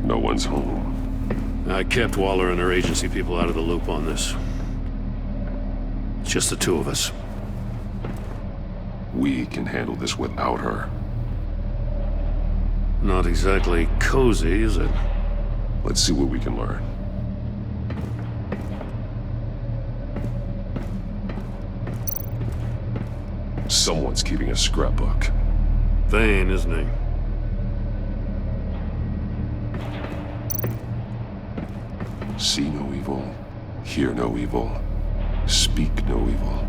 No one's home. I kept Waller and her agency people out of the loop on this. It's just the two of us. We can handle this without her. Not exactly cozy, is it? Let's see what we can learn. Someone's keeping a scrapbook. Vain, isn't he? See no evil, hear no evil, speak no evil.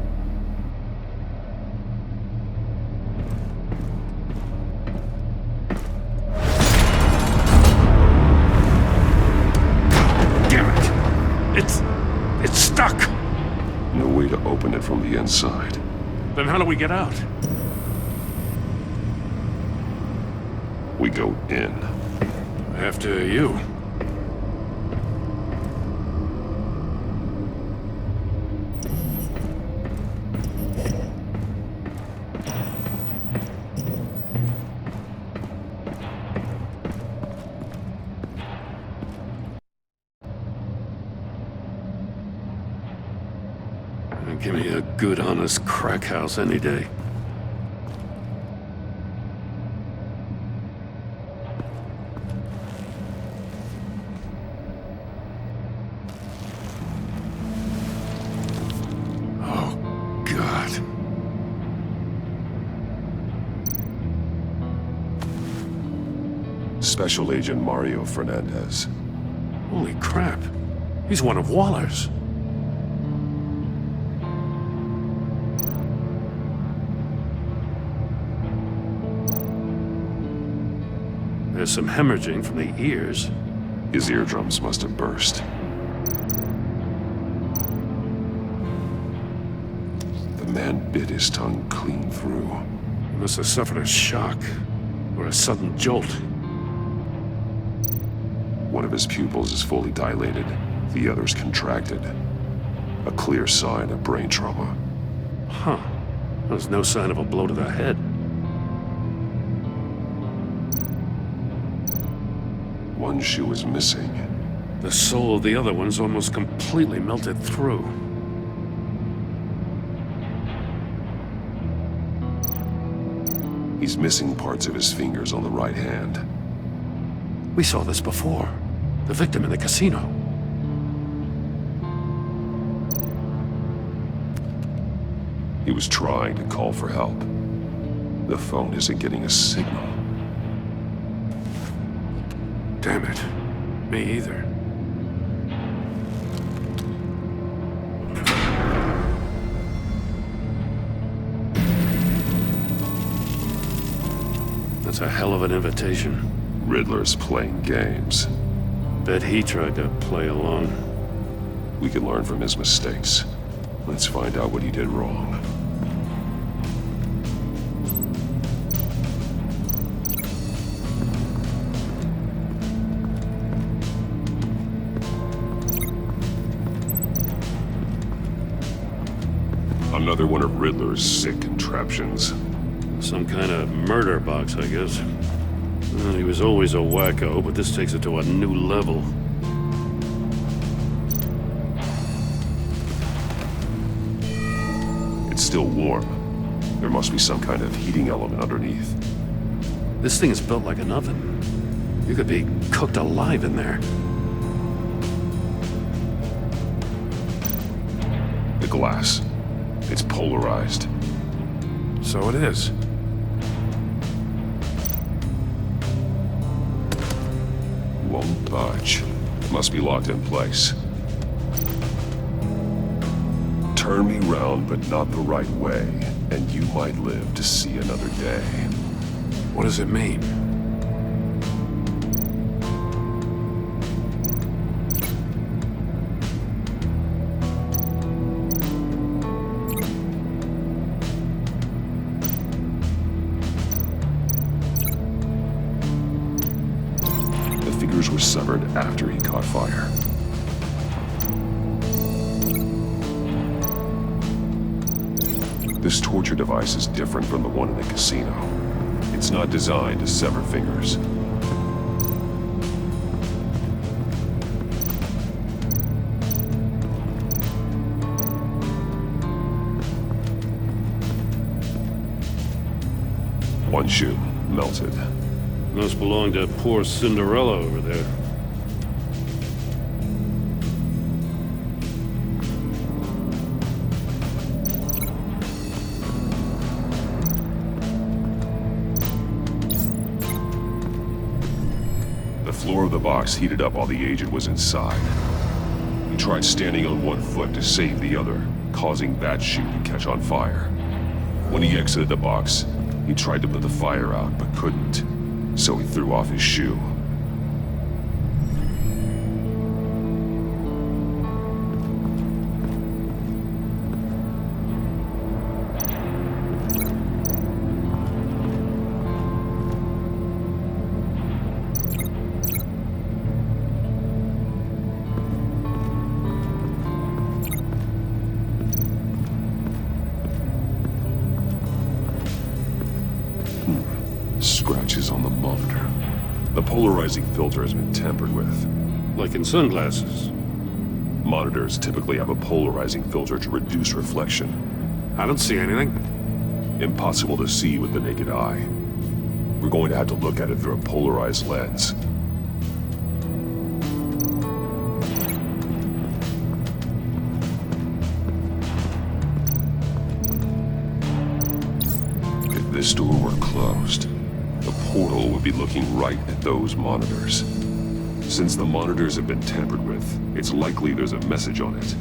Damn it! It's stuck! No way to open it from the inside. Then how do we get out? We go in. After you. Give me a good, honest crack house any day. Oh, God. Special Agent Mario Fernandez. Holy crap. He's one of Waller's. There's some hemorrhaging from the ears. His eardrums must have burst. The man bit his tongue clean through. He must have suffered a shock or a sudden jolt. One of his pupils is fully dilated, the other's contracted. A clear sign of brain trauma. Huh. There's no sign of a blow to the head. One shoe is missing. The sole of the other one's almost completely melted through. He's missing parts of his fingers on the right hand. We saw this before. The victim in the casino. He was trying to call for help. The phone isn't getting a signal. Damn it. Me either. That's a hell of an invitation. Riddler's playing games. Bet he tried to play along. We can learn from his mistakes. Let's find out what he did wrong. Another one of Riddler's sick contraptions. Some kind of murder box, I guess. Well, he was always a wacko, but this takes it to a new level. It's still warm. There must be some kind of heating element underneath. This thing is built like an oven. You could be cooked alive in there. The glass. It's polarized. So it is. Won't budge. Must be locked in place. Turn me round, but not the right way, and you might live to see another day. What does it mean? The fingers were severed after he caught fire. This torture device is different from the one in the casino. It's not designed to sever fingers. One shoe, melted. Must belong to poor Cinderella over there. The floor of the box heated up while the agent was inside. He tried standing on one foot to save the other, causing that shoe to catch on fire. When he exited the box, he tried to put the fire out, but couldn't, so he threw off his shoe. Scratches on the monitor. The polarizing filter has been tampered with. Like in sunglasses. Monitors typically have a polarizing filter to reduce reflection. I don't see anything. Impossible to see with the naked eye. We're going to have to look at it through a polarized lens. If this door were closed, the portal would be looking right at those monitors. Since the monitors have been tampered with, it's likely there's a message on it.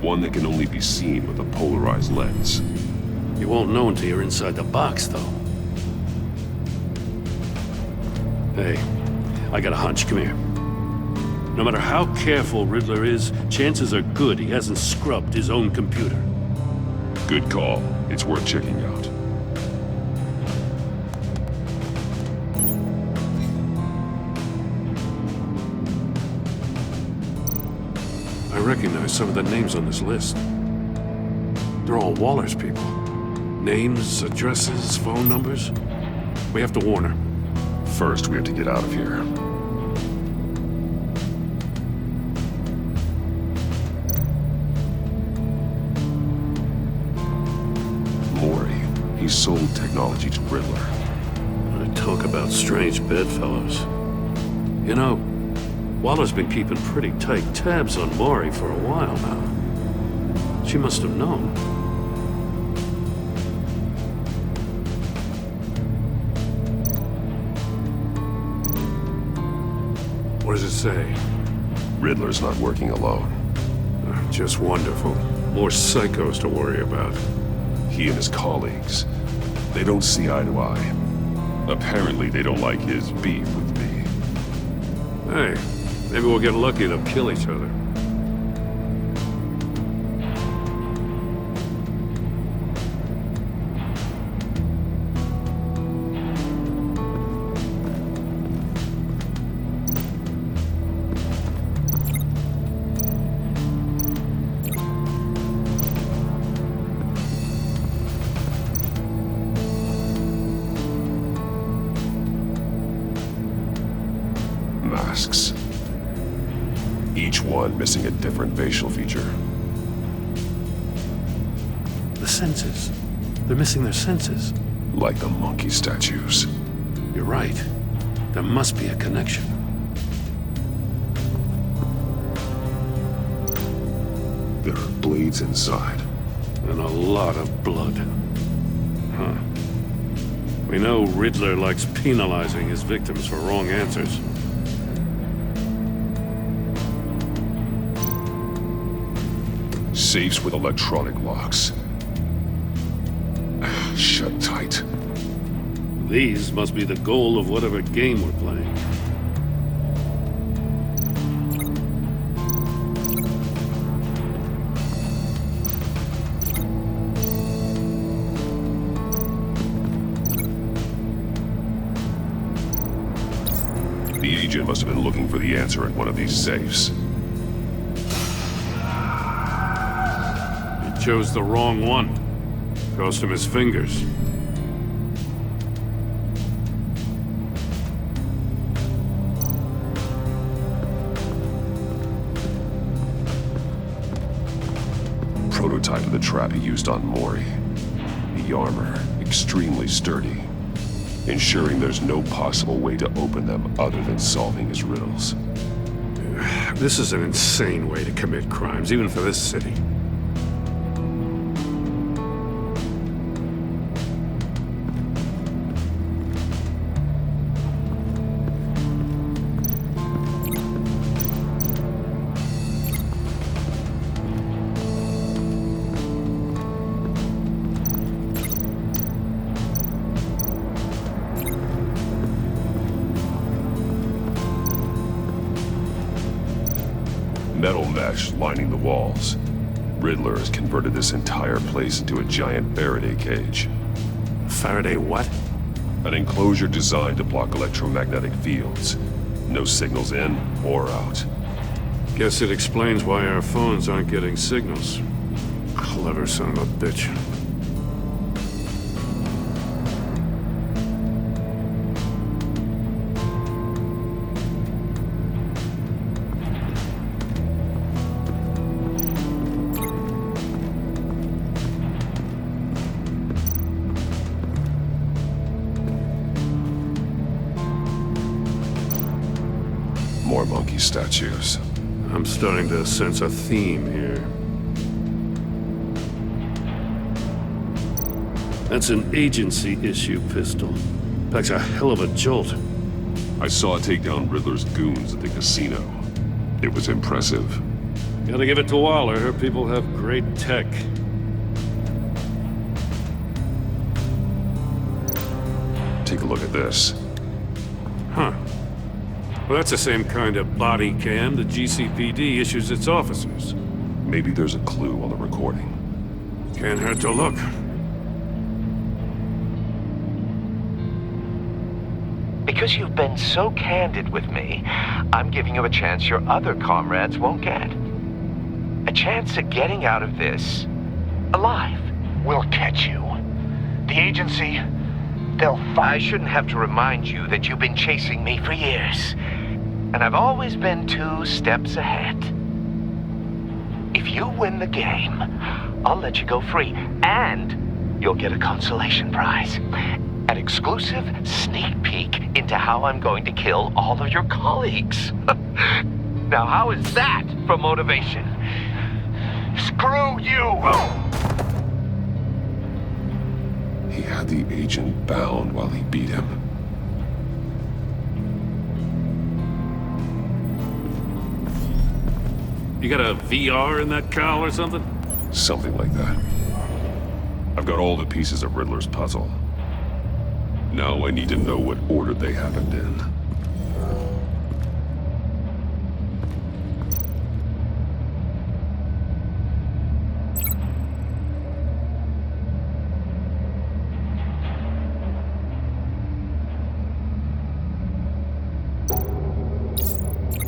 One that can only be seen with a polarized lens. You won't know until you're inside the box, though. Hey, I got a hunch. Come here. No matter how careful Riddler is, chances are good he hasn't scrubbed his own computer. Good call. It's worth checking out. I recognize some of the names on this list. They're all Waller's people. Names, addresses, phone numbers. We have to warn her. First, we have to get out of here. Maury, he sold technology to Riddler. I talk about strange bedfellows. You know, Waller's been keeping pretty tight tabs on Maury for a while now. She must have known. What does it say? Riddler's not working alone. Just wonderful. More psychos to worry about. He and his colleagues, they don't see eye to eye. Apparently, they don't like his beef with me. Hey, maybe we'll get lucky they'll kill each other. Masks. Each one missing a different facial feature. The senses. They're missing their senses. Like the monkey statues. You're right. There must be a connection. There are blades inside. And a lot of blood. Huh. We know Riddler likes penalizing his victims for wrong answers. Safes with electronic locks. Shut tight. These must be the goal of whatever game we're playing. The agent must have been looking for the answer at one of these safes. He chose the wrong one. Cost him his fingers. Prototype of the trap he used on Maury. The armor, extremely sturdy. ensuring there's no possible way to open them other than solving his riddles. This is an insane way to commit crimes, even for this city. Metal mesh lining the walls. Riddler has converted this entire place into a giant Faraday cage. Faraday what? An enclosure designed to block electromagnetic fields. No signals in or out. Guess it explains why our phones aren't getting signals. Clever son of a bitch. More monkey statues. I'm starting to sense a theme here. That's an agency issue pistol. Packs a hell of a jolt. I saw it take down Riddler's goons at the casino. It was impressive. Gotta give it to Waller. Her people have great tech. Take a look at this. Huh. Well, that's the same kind of body cam the GCPD issues its officers. Maybe there's a clue on the recording. Can't hurt to look. Because you've been so candid with me, I'm giving you a chance your other comrades won't get. A chance at getting out of this alive. We'll catch you. The agency, they'll I shouldn't have to remind you that you've been chasing me for years. And I've always been 2 steps ahead. If you win the game, I'll let you go free. And you'll get a consolation prize. An exclusive sneak peek into how I'm going to kill all of your colleagues. Now, how is that for motivation? screw you! He had the agent bound while he beat him. You got a VR in that cowl or something? Something like that. I've got all the pieces of Riddler's puzzle. Now I need to know what order they happened in.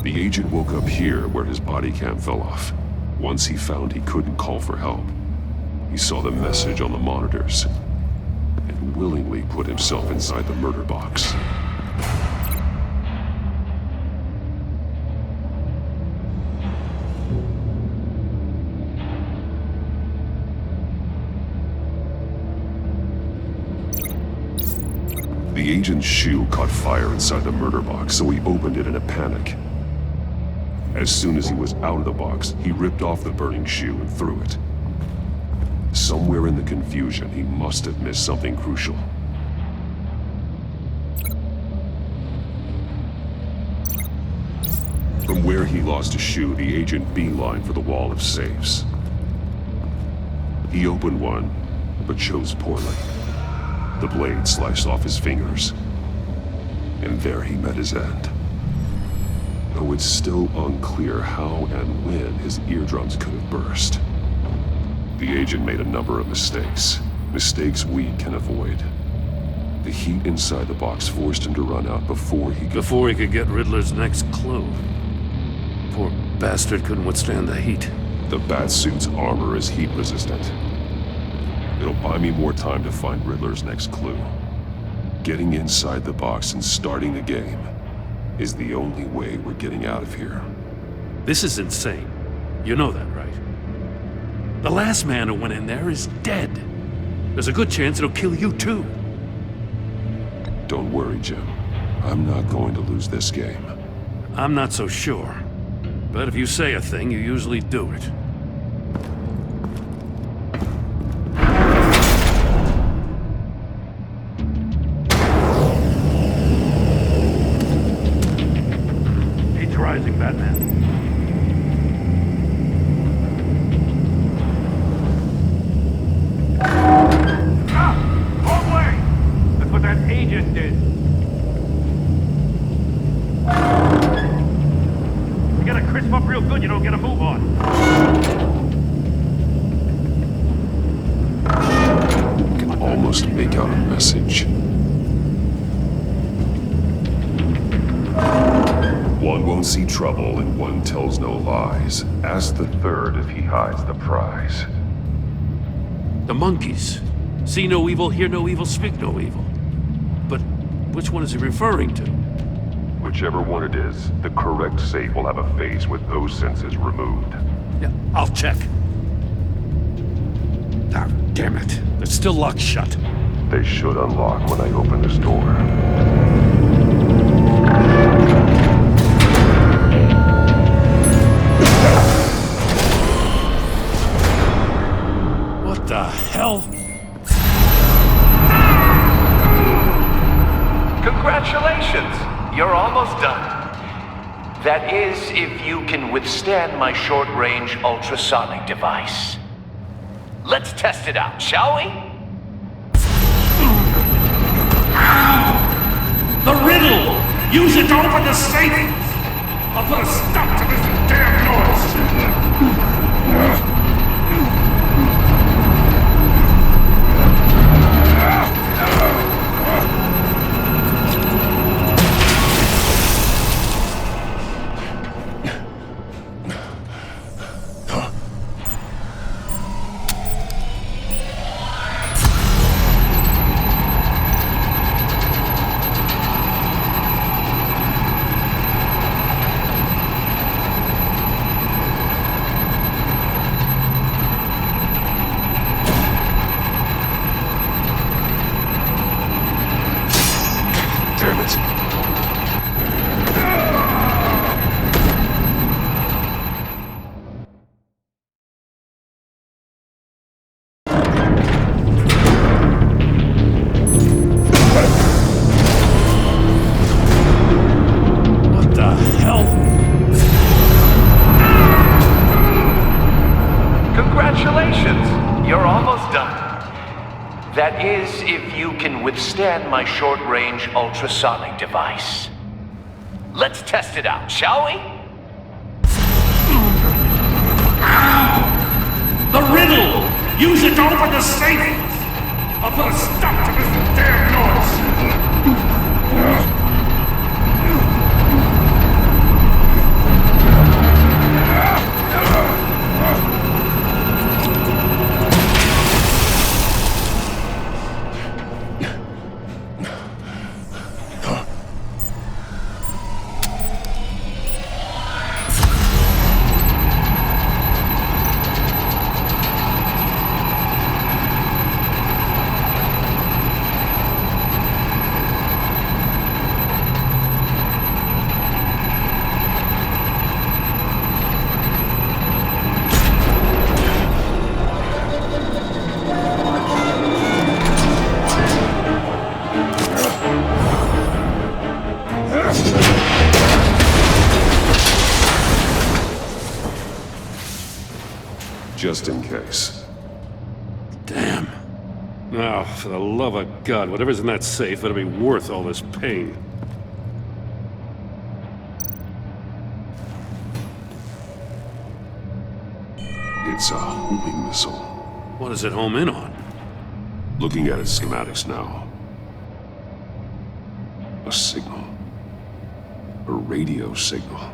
The agent woke up here where his body cam fell off. Once he found he couldn't call for help, he saw the message on the monitors and willingly put himself inside the murder box. The agent's shoe caught fire inside the murder box, so he opened it in a panic. As soon as he was out of the box, he ripped off the burning shoe and threw it. Somewhere in the confusion, he must have missed something crucial. From where he lost a shoe, the agent beelined for the wall of safes. He opened one, but chose poorly. The blade sliced off his fingers, and there he met his end. Though it's still unclear how and when his eardrums could have burst. The agent made a number of mistakes. Mistakes we can avoid. The heat inside the box forced him to run out before he Before he could get Riddler's next clue. Poor bastard couldn't withstand the heat. The Batsuit's armor is heat resistant. It'll buy me more time to find Riddler's next clue. Getting inside the box and starting the game is the only way we're getting out of here. This is insane. You know that, right? The last man who went in there is dead. There's a good chance it'll kill you too. Don't worry, Jim. I'm not going to lose this game. I'm not so sure. But if you say a thing, you usually do it. Heat's rising, Batman. Wrong way! That's what that agent did. You gotta crisp up real good, you don't get a move on. I can almost make out a message. One won't see trouble and one tells no lies. Ask the third if he hides the prize. The monkeys. See no evil, hear no evil, speak no evil. But which one is he referring to? Whichever one it is, the correct safe will have a face with those senses removed. Yeah, I'll check. Ah, damn it. It's still locked shut. They should unlock when I open this door. What the hell? Congratulations! You're almost done. That is, if you can withstand my short-range ultrasonic device. Let's test it out, shall we? The riddle! Use it to open the safe! I'll put a stop to this damn noise! Damn it. What the hell? Congratulations! You're almost done. That is, if you can withstand my short-range ultrasonic device. Let's test it out, shall we? The riddle! Use it to open the safe! I'll put a stop to this damn noise! Just in case. Damn. Now, for the love of God, whatever's in that safe better be worth all this pain. It's a homing missile. What does it home in on? Looking at its schematics now. A signal. A radio signal.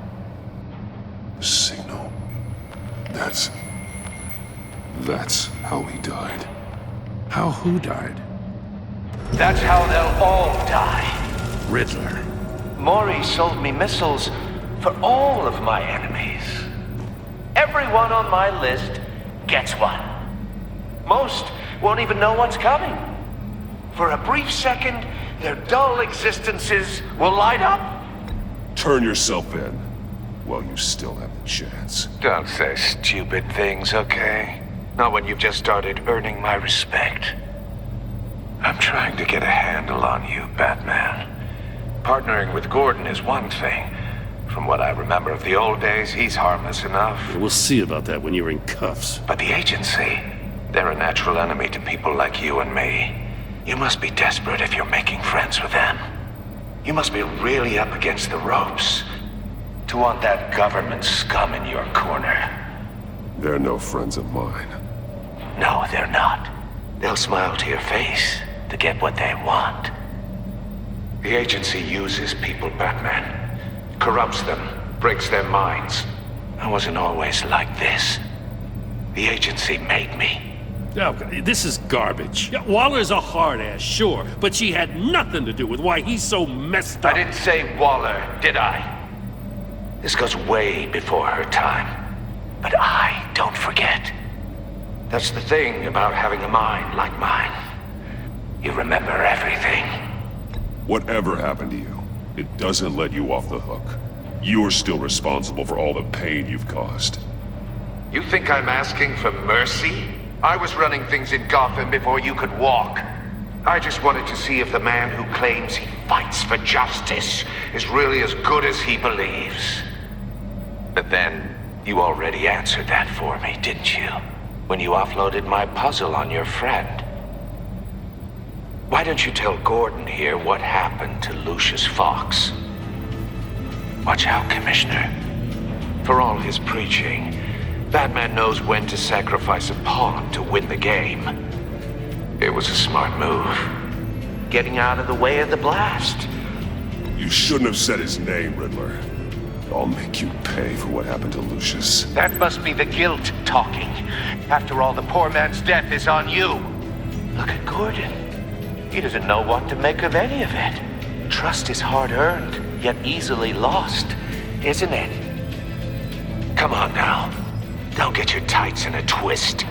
A signal. That's how he died. How who died? That's how they'll all die. Riddler. Maury sold me missiles for all of my enemies. Everyone on my list gets one. Most won't even know what's coming. For a brief second, their dull existences will light up? Turn yourself in while you still have the chance. Don't say stupid things, okay? Not when you've just started earning my respect. I'm trying to get a handle on you, Batman. Partnering with Gordon is one thing. From what I remember of the old days, he's harmless enough. We'll see about that when you're in cuffs. But the agency, they're a natural enemy to people like you and me. You must be desperate if you're making friends with them. You must be really up against the ropes to want that government scum in your corner. They're no friends of mine. No, they're not. They'll smile to your face to get what they want. The agency uses people, Batman. Corrupts them, breaks their minds. I wasn't always like this. The agency made me. Oh, this is garbage. Yeah, Waller's a hard-ass, sure, but she had nothing to do with why he's so messed up. I didn't say Waller, did I? This goes way before her time. But I don't forget. That's the thing about having a mind like mine. You remember everything. Whatever happened to you, it doesn't let you off the hook. You're still responsible for all the pain you've caused. You think I'm asking for mercy? I was running things in Gotham before you could walk. I just wanted to see if the man who claims he fights for justice is really as good as he believes. But then, you already answered that for me, didn't you? When you offloaded my puzzle on your friend. Why don't you tell Gordon here what happened to Lucius Fox? Watch out, Commissioner. For all his preaching, Batman knows when to sacrifice a pawn to win the game. It was a smart move. Getting out of the way of the blast. You shouldn't have said his name, Riddler. I'll make you pay for what happened to Lucius. That must be the guilt talking. After all, the poor man's death is on you. Look at Gordon. He doesn't know what to make of any of it. Trust is hard-earned, yet easily lost, isn't it? Come on now. Don't get your tights in a twist.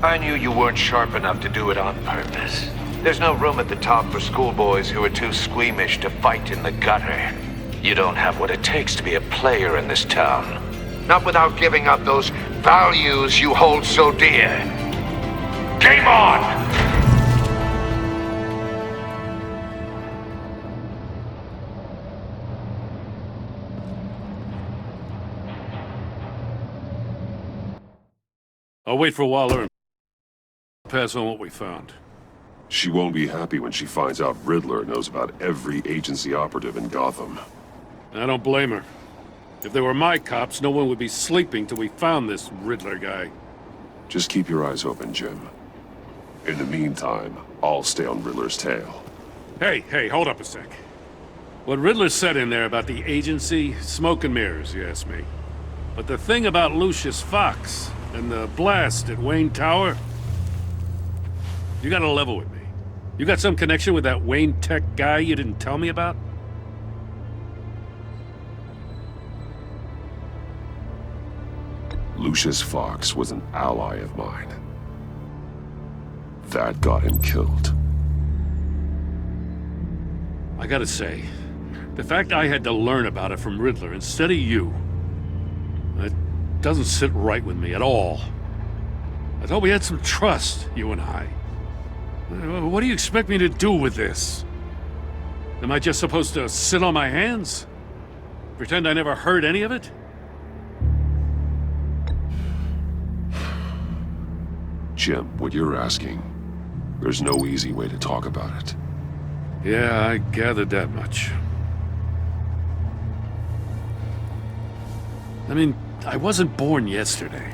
I knew you weren't sharp enough to do it on purpose. There's no room at the top for schoolboys who are too squeamish to fight in the gutter. You don't have what it takes to be a player in this town. Not without giving up those values you hold so dear. Game on! I'll wait for Waller and pass on what we found. She won't be happy when she finds out Riddler knows about every agency operative in Gotham. I don't blame her. If they were my cops, no one would be sleeping till we found this Riddler guy. Just keep your eyes open, Jim. In the meantime, I'll stay on Riddler's tail. Hey, hold up a sec. What Riddler said in there about the agency, smoke and mirrors, you ask me. But the thing about Lucius Fox and the blast at Wayne Tower, you gotta level with me. You got some connection with that Wayne Tech guy you didn't tell me about? Lucius Fox was an ally of mine. That got him killed. I gotta say, the fact I had to learn about it from Riddler instead of you, it doesn't sit right with me at all. I thought we had some trust, you and I. What do you expect me to do with this? Am I just supposed to sit on my hands? Pretend I never heard any of it? Jim, what you're asking, there's no easy way to talk about it. Yeah, I gathered that much. I mean, I wasn't born yesterday.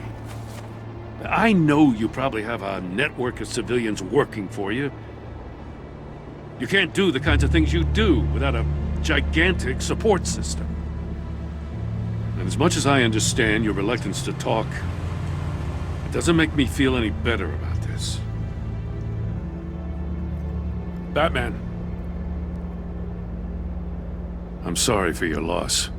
I know you probably have a network of civilians working for you. You can't do the kinds of things you do without a gigantic support system. And as much as I understand your reluctance to talk, it doesn't make me feel any better about this. Batman. I'm sorry for your loss.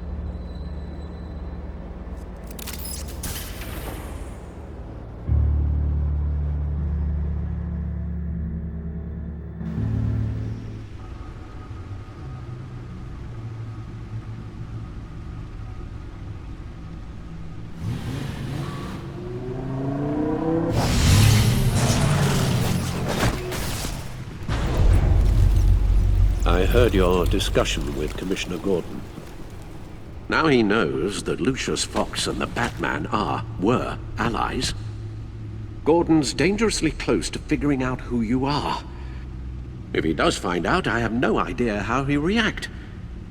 heard your discussion with Commissioner Gordon. Now he knows that Lucius Fox and the Batman were allies. Gordon's dangerously close to figuring out who you are. If he does find out, I have no idea how he'll react.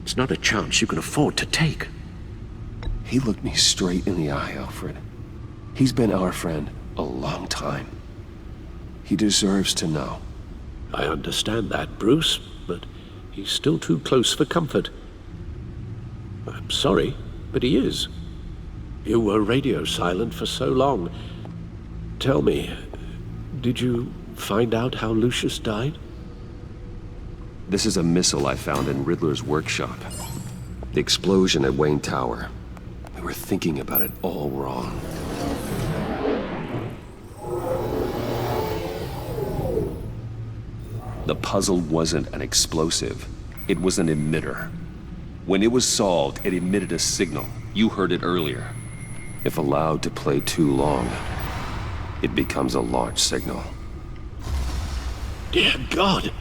It's not a chance you can afford to take. He looked me straight in the eye, Alfred. He's been our friend a long time. He deserves to know. I understand that, Bruce, but he's still too close for comfort. I'm sorry, but he is. You were radio silent for so long. Tell me, did you find out how Lucius died? This is a missile I found in Riddler's workshop. The explosion at Wayne Tower. We were thinking about it all wrong. The puzzle wasn't an explosive. It was an emitter. When it was solved, it emitted a signal. You heard it earlier. If allowed to play too long, it becomes a launch signal. Dear God!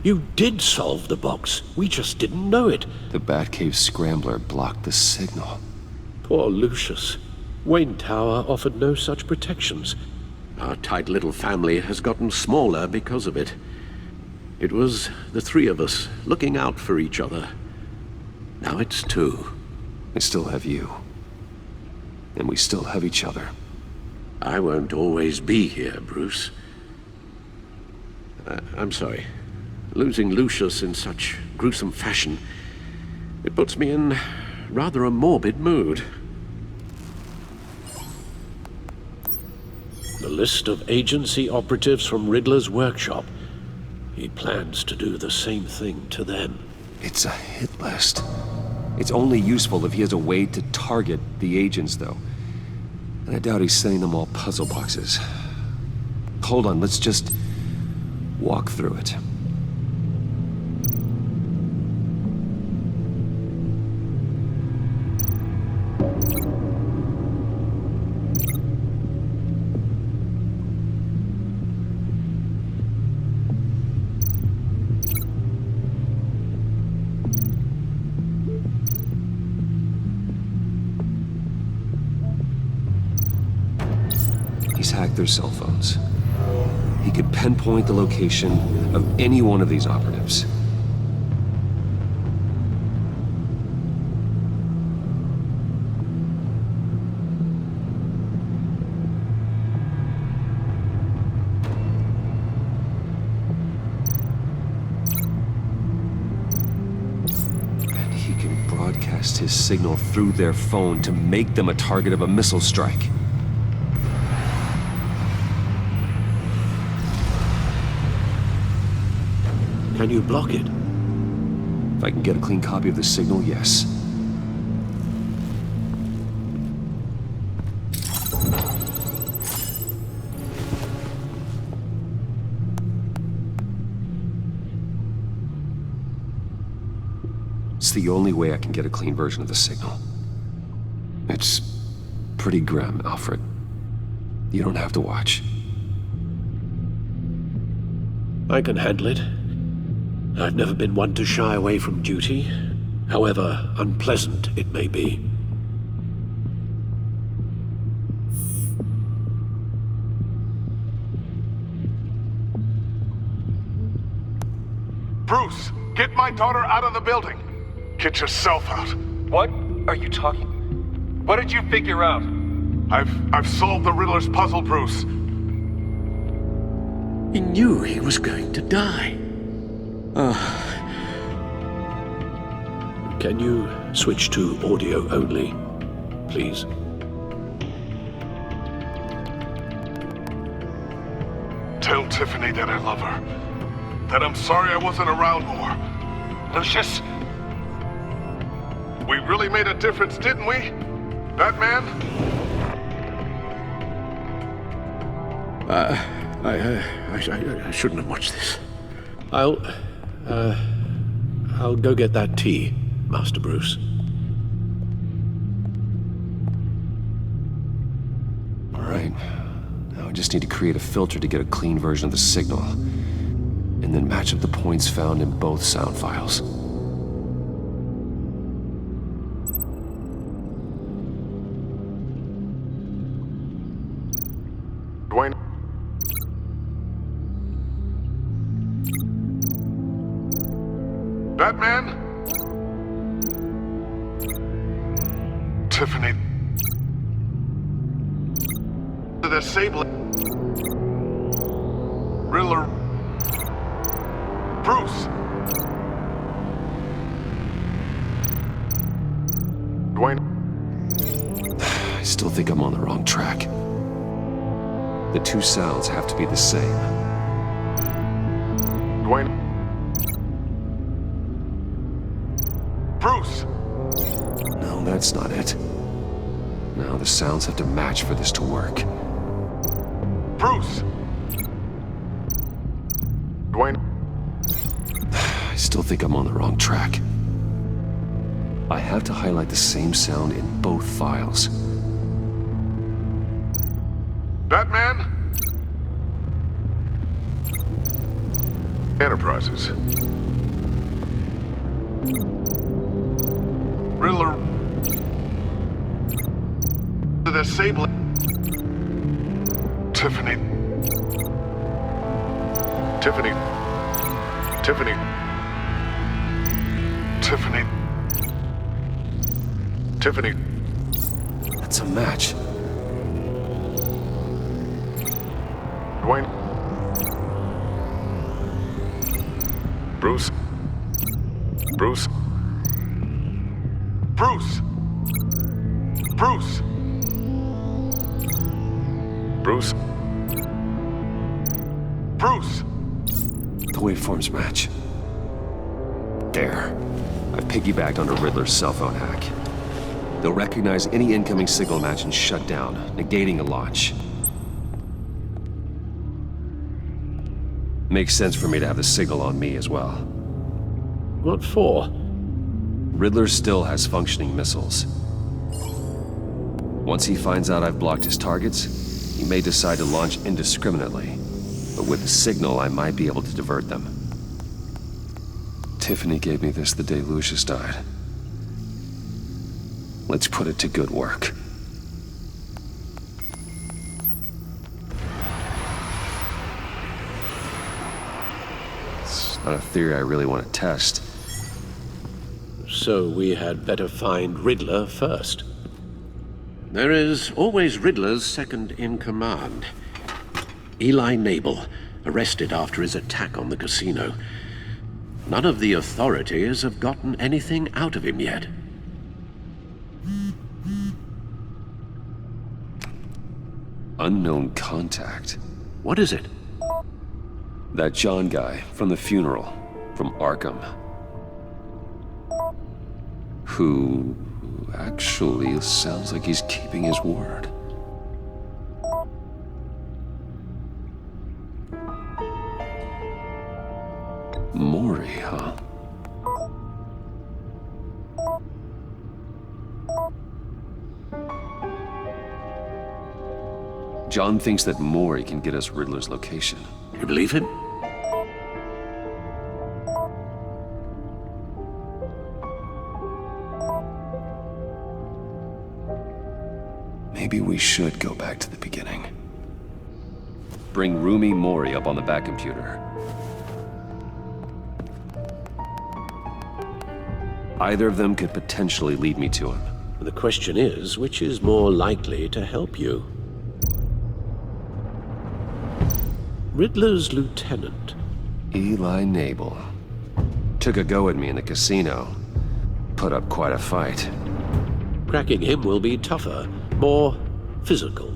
You did solve the box. We just didn't know it. The Batcave scrambler blocked the signal. Poor Lucius. Wayne Tower offered no such protections. Our tight little family has gotten smaller because of it. It was the three of us looking out for each other. Now it's two. I still have you. And we still have each other. I won't always be here, Bruce. I'm sorry. Losing Lucius in such gruesome fashion, it puts me in rather a morbid mood. The list of agency operatives from Riddler's workshop. He plans to do the same thing to them. It's a hit list. It's only useful if he has a way to target the agents, though. And I doubt he's sending them all puzzle boxes. Hold on, let's just walk through it. He's hacked their cell phones. He could pinpoint the location of any one of these operatives. And he can broadcast his signal through their phone to make them a target of a missile strike. Can you block it? If I can get a clean copy of the signal, yes. It's the only way I can get a clean version of the signal. It's pretty grim, Alfred. You don't have to watch. I can handle it. I've never been one to shy away from duty, however unpleasant it may be. Bruce, get my daughter out of the building. Get yourself out. What are you talking? What did you figure out? I've solved the Riddler's puzzle, Bruce. He knew he was going to die. Can you switch to audio only, please? Tell Tiffany that I love her. That I'm sorry I wasn't around more. Lucius? We really made a difference, didn't we? Batman? I shouldn't have watched this. I'll go get that tea, Master Bruce. All right. Now I just need to create a filter to get a clean version of the signal. And and then match up the points found in both sound files. Dwayne. Batman? Tiffany. The Sable. Riddler. Bruce. Dwayne. I still think I'm on the wrong track. The two sounds have to be the same. Dwayne. Bruce. No, that's not it. Now the sounds have to match for this to work. Bruce. Dwayne. I still think I'm on the wrong track. I have to highlight the same sound in both files. Batman? Enterprises. Riddler. The Sable. Tiffany. Tiffany. Tiffany. Tiffany. Tiffany. That's a match. Dwayne. Bruce. Bruce. Bruce. Bruce. Bruce. Bruce. The waveforms match. There. I've piggybacked onto Riddler's cell phone hack. They'll recognize any incoming signal match and shut down, negating a launch. Makes sense for me to have the signal on me as well. What for? Riddler still has functioning missiles. Once he finds out I've blocked his targets, he may decide to launch indiscriminately. But with the signal, I might be able to divert them. Tiffany gave me this the day Lucius died. Let's put it to good work. It's not a theory I really want to test. So we had better find Riddler first. There is always Riddler's second in command. Eli Nabel, arrested after his attack on the casino. None of the authorities have gotten anything out of him yet. Unknown contact. What is it? That John guy from the funeral, from Arkham. Who actually sounds like he's keeping his word. Maury, huh? John thinks that Maury can get us Riddler's location. You believe him? Maybe we should go back to the beginning. Bring Rumi Mori up on the back computer. Either of them could potentially lead me to him. The question is, which is more likely to help you? Riddler's lieutenant. Eli Nabel. Took a go at me in the casino. Put up quite a fight. Cracking him will be tougher, more physical.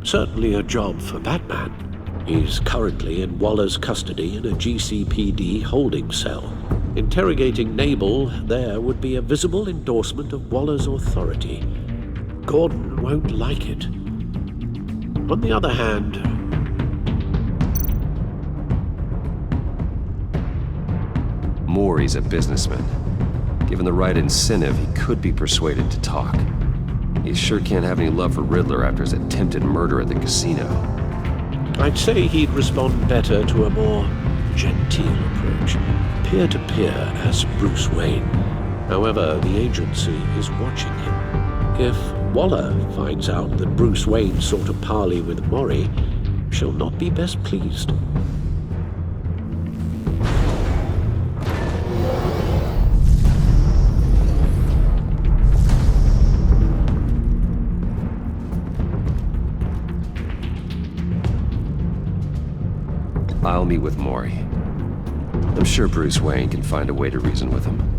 Certainly a job for Batman. He's currently in Waller's custody in a GCPD holding cell. Interrogating Nabel there would be a visible endorsement of Waller's authority. Gordon won't like it. On the other hand, Maury's a businessman. Given the right incentive, he could be persuaded to talk. He sure can't have any love for Riddler after his attempted murder at the casino. I'd say he'd respond better to a more genteel approach, peer-to-peer as Bruce Wayne. However, the agency is watching him. If Waller finds out that Bruce Wayne sought a parley with Mori, she'll not be best pleased. I'll meet with Mori. I'm sure Bruce Wayne can find a way to reason with him.